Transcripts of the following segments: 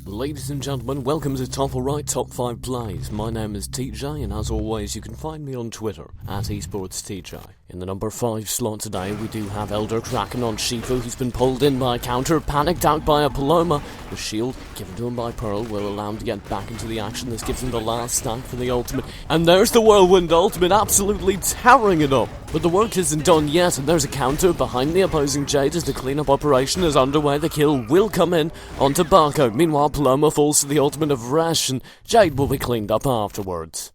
Ladies and gentlemen, welcome to Topplerite Top 5 Plays. My name is TJ, and as always, you can find me on Twitter, at esportstj. In the number 5 slot today, we do have Elder Kraken on Shifu, who's been pulled in by a counter, panicked out by a Paloma. The shield given to him by Pearl will allow him to get back into the action. This gives him the last stack for the ultimate. And there's the Whirlwind ultimate, absolutely tearing it up. But the work isn't done yet, and there's a counter behind the opposing Jade as the cleanup operation is underway. The kill will come in onto Barco. Meanwhile, Paloma falls to the ultimate of Resh, and Jade will be cleaned up afterwards.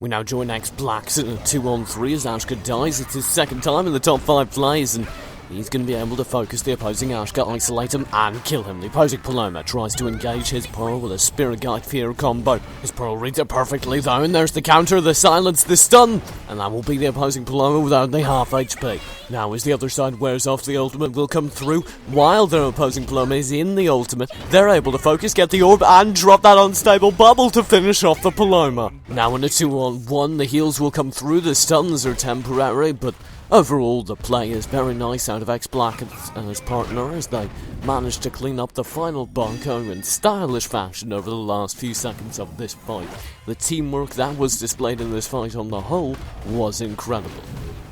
We now join X-Blacks in a 2-on-3 as Ashka dies. It's his second time in the top 5 plays, and he's going to be able to focus the opposing Ashka, isolate him, and kill him. The opposing Paloma tries to engage his Pearl with a Spirit Guide Fear combo. His Pearl reads it perfectly though, and there's the counter, the silence, the stun, and that will be the opposing Paloma with only half HP. Now as the other side wears off, the ultimate will come through. While their opposing Paloma is in the ultimate, they're able to focus, get the orb, and drop that unstable bubble to finish off the Paloma. Now in a 2-on-1, the heals will come through. The stuns are temporary, but overall, the play is very nice out of X-Black and his partner as they managed to clean up the final Barco in stylish fashion over the last few seconds of this fight. The teamwork that was displayed in this fight on the whole was incredible.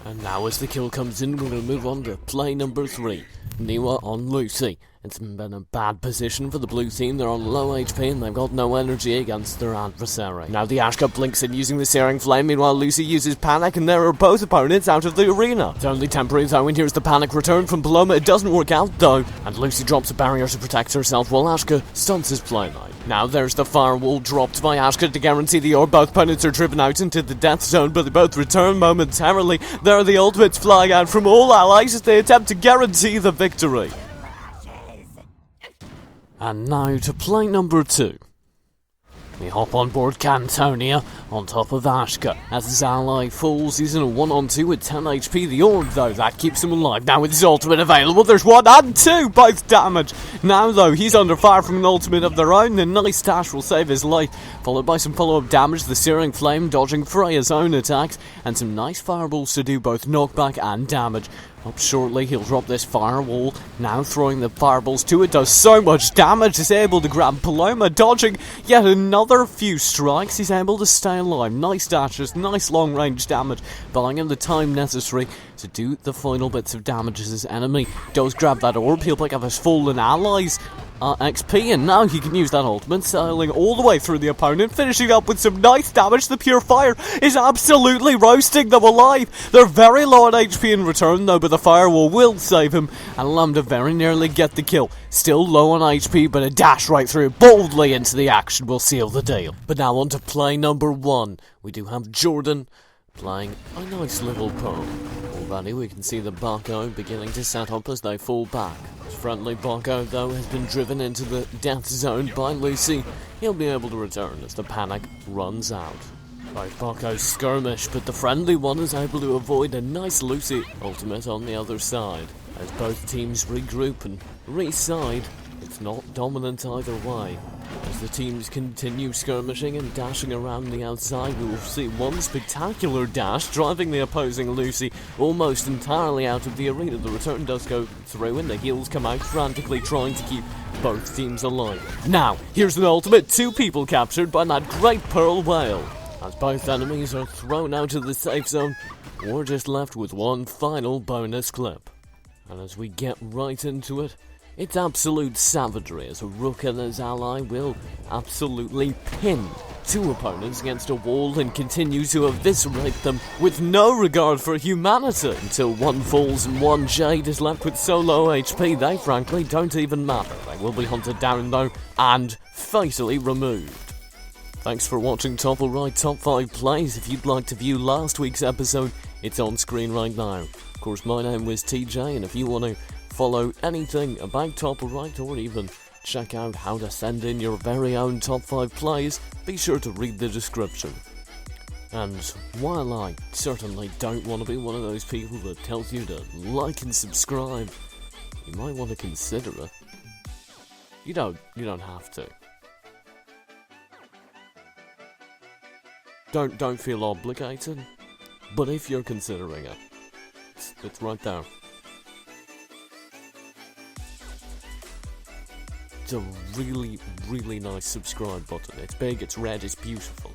And now as the kill comes in, we're going to move on to play number 3. Niwa on Lucy. It's been a bad position for the blue team. They're on low HP and they've got no energy against their adversary. Now the Ashka blinks in using the Searing Flame. Meanwhile, Lucy uses Panic and there are both opponents out of the arena. It's only temporary though, and here's the Panic return from Paloma. It doesn't work out though, and Lucy drops a barrier to protect herself while Ashka stunts his playline. Now there's the firewall dropped by Ashka to guarantee the orb. Both opponents are driven out into the death zone, but they both return momentarily. There are the ultimates flying out from all allies as they attempt to guarantee the victory. And now to play number 2. We hop on board Cantonia on top of Ashka. As his ally falls, he's in a 1-on-2 with 10 HP. The orb, though, that keeps him alive. Now with his ultimate available, there's 1 and 2, both damage. Now, though, he's under fire from an ultimate of their own. The nice dash will save his life, followed by some follow-up damage. The Searing Flame dodging Freya's own attacks, and some nice fireballs to do both knockback and damage. Up shortly, he'll drop this firewall, now throwing the fireballs to it, does so much damage, is able to grab Paloma, dodging yet another few strikes, he's able to stay alive. Nice dashes, nice long range damage, buying him the time necessary to do the final bits of damage as his enemy does grab that orb. He'll pick up his fallen allies XP, and now he can use that ultimate, sailing all the way through the opponent, finishing up with some nice damage. The pure fire is absolutely roasting them alive. They're very low on HP in return though, but the firewall will save him and allow him to very nearly get the kill. Still low on HP, but a dash right through boldly into the action will seal the deal. But now on to play number 1. We do have Jordan playing a nice little Pearl. Already we can see the Barco beginning to set up as they fall back. Friendly Barco, though, has been driven into the death zone by Lucy. He'll be able to return as the panic runs out. Both Barcos skirmish, but the friendly one is able to avoid a nice Lucy ultimate on the other side. As both teams regroup and re-side, it's not dominant either way. As the teams continue skirmishing and dashing around the outside, we will see one spectacular dash driving the opposing Lucy almost entirely out of the arena. The return does go through and the heals come out frantically trying to keep both teams alive. Now, here's an ultimate, 2 people captured by that great Pearl Whale. As both enemies are thrown out of the safe zone, we're just left with one final bonus clip. And as we get right into it, it's absolute savagery as a Rook and his ally will absolutely pin 2 opponents against a wall and continue to eviscerate them with no regard for humanity until one falls and one Jade is left with so low HP they frankly don't even matter. They will be hunted down though and fatally removed. Thanks for watching Topplerite Top 5 Plays. If you'd like to view last week's episode, it's on screen right now. Of course, my name was TJ, and if you want to follow anything about Topplerite or even check out how to send in your very own top 5 plays, be sure to read the description. And while I certainly don't want to be one of those people that tells you to like and subscribe, you might want to consider it. You don't have to. Don't feel obligated, but if you're considering it, it's right there. a really, really nice subscribe button. It's big, it's red, it's beautiful.